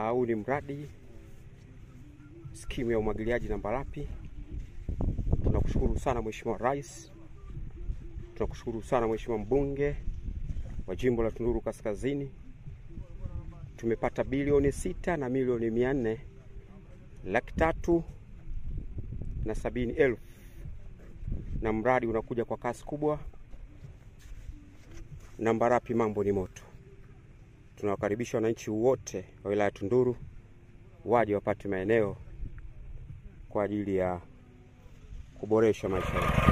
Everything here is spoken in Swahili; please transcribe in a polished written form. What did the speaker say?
Huu ni mradi skimu ya umwagiliaji namba Lapi. Tunakushukuru sana Mheshimiwa Rais. Tunakushukuru sana Mheshimiwa mbunge wa jimbo la Tunduru Kaskazini. Tumepata bilioni 6 na milioni 403,370,000 na mradi unakuja kwa kasi kubwa. Namba Lapi, mambo ni moto. Tunawakaribisha wananchi wote wa wilaya Tunduru waje wapate maeneo kwa ajili ya kuboresha maisha yao.